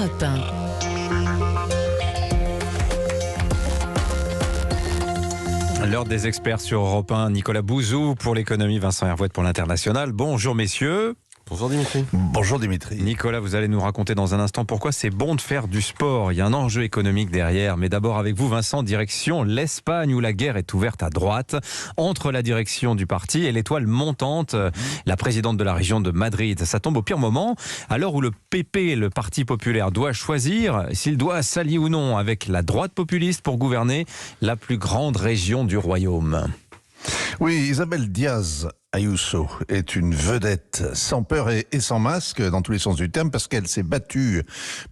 Europe 1. L'heure des experts sur Europe 1, Nicolas Bouzou pour l'économie, Vincent Hervouet pour l'international. Bonjour messieurs. Bonjour Dimitri. Bonjour Dimitri. Nicolas, vous allez nous raconter dans un instant pourquoi c'est bon de faire du sport. Il y a un enjeu économique derrière. Mais d'abord avec vous Vincent, direction l'Espagne où la guerre est ouverte à droite entre la direction du parti et l'étoile montante, la présidente de la région de Madrid. Ça tombe au pire moment, à l'heure où le PP, le Parti populaire, doit choisir s'il doit s'allier ou non avec la droite populiste pour gouverner la plus grande région du royaume. Oui, Isabel Díaz Ayuso est une vedette sans peur et sans masque dans tous les sens du terme parce qu'elle s'est battue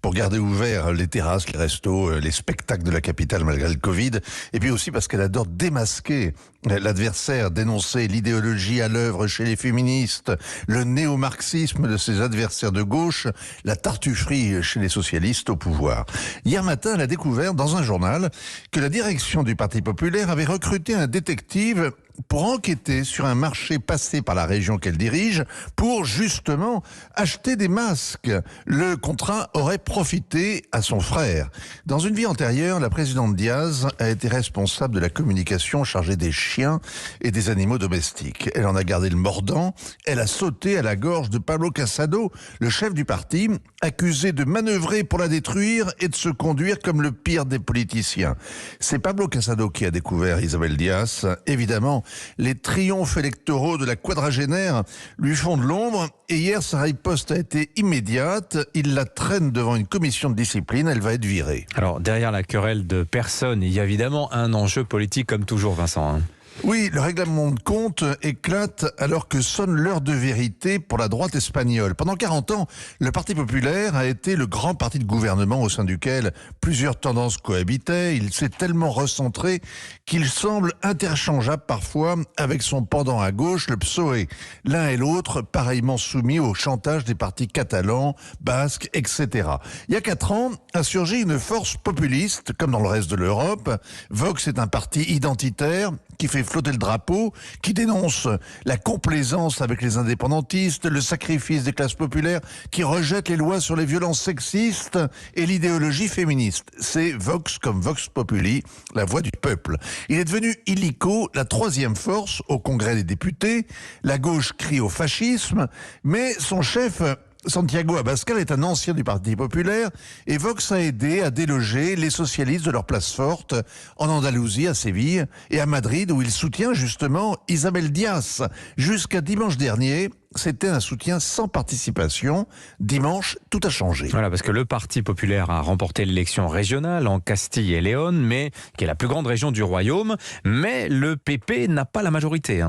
pour garder ouverts les terrasses, les restos, les spectacles de la capitale malgré le Covid, et puis aussi parce qu'elle adore démasquer l'adversaire, dénoncer l'idéologie à l'œuvre chez les féministes, le néo-marxisme de ses adversaires de gauche, la tartufferie chez les socialistes au pouvoir. Hier matin, elle a découvert dans un journal que la direction du Parti populaire avait recruté un détective pour enquêter sur un marché passé par la région qu'elle dirige pour justement acheter des masques. Le contrat aurait profité à son frère. Dans une vie antérieure, la présidente Díaz a été responsable de la communication chargée des chiens et des animaux domestiques. Elle en a gardé le mordant. Elle a sauté à la gorge de Pablo Casado, le chef du parti, accusé de manœuvrer pour la détruire et de se conduire comme le pire des politiciens. C'est Pablo Casado qui a découvert Isabel Díaz. Évidemment, les triomphes électoraux de la quadragénaire lui font de l'ombre et hier sa riposte a été immédiate. Il la traîne devant une commission de discipline, elle va être virée. Alors derrière la querelle de personnes, il y a évidemment un enjeu politique comme toujours Vincent. Oui, le règlement de compte éclate alors que sonne l'heure de vérité pour la droite espagnole. Pendant 40 ans, le Parti populaire a été le grand parti de gouvernement au sein duquel plusieurs tendances cohabitaient. Il s'est tellement recentré qu'il semble interchangeable parfois avec son pendant à gauche, le PSOE. L'un et l'autre pareillement soumis au chantage des partis catalans, basques, etc. Il y a 4 ans a surgi une force populiste, comme dans le reste de l'Europe. Vox est un parti identitaire qui fait flotter le drapeau, qui dénonce la complaisance avec les indépendantistes, le sacrifice des classes populaires, qui rejette les lois sur les violences sexistes et l'idéologie féministe. C'est Vox comme Vox Populi, la voix du peuple. Il est devenu illico la 3e force au Congrès des députés. La gauche crie au fascisme, mais son chef Santiago Abascal est un ancien du Parti populaire et Vox a aidé à déloger les socialistes de leur place forte en Andalousie, à Séville et à Madrid où il soutient justement Isabel Díaz. Jusqu'à dimanche dernier, c'était un soutien sans participation. Dimanche, tout a changé. Voilà, parce que le Parti populaire a remporté l'élection régionale en Castille et Léon, qui est la plus grande région du royaume, mais le PP n'a pas la majorité.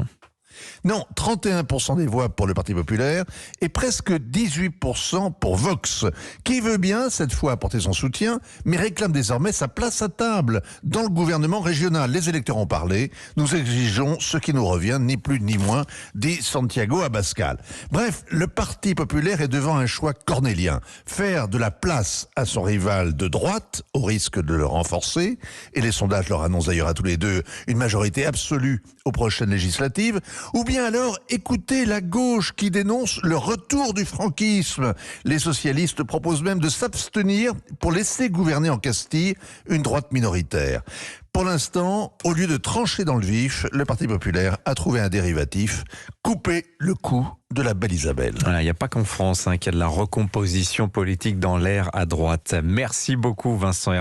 Non, 31% des voix pour le Parti populaire et presque 18% pour Vox, qui veut bien, cette fois, apporter son soutien, mais réclame désormais sa place à table dans le gouvernement régional. Les électeurs ont parlé, nous exigeons ce qui nous revient, ni plus ni moins, dit Santiago Abascal. Bref, le Parti populaire est devant un choix cornélien. Faire de la place à son rival de droite, au risque de le renforcer, et les sondages leur annoncent d'ailleurs à tous les deux une majorité absolue aux prochaines législatives, ou bien alors écouter la gauche qui dénonce le retour du franquisme. Les socialistes proposent même de s'abstenir pour laisser gouverner en Castille une droite minoritaire. Pour l'instant, au lieu de trancher dans le vif, le Parti populaire a trouvé un dérivatif, couper le cou de la belle Isabelle. Voilà, il n'y a pas qu'en France qu'il y a de la recomposition politique dans l'air à droite. Merci beaucoup Vincent Hervouet.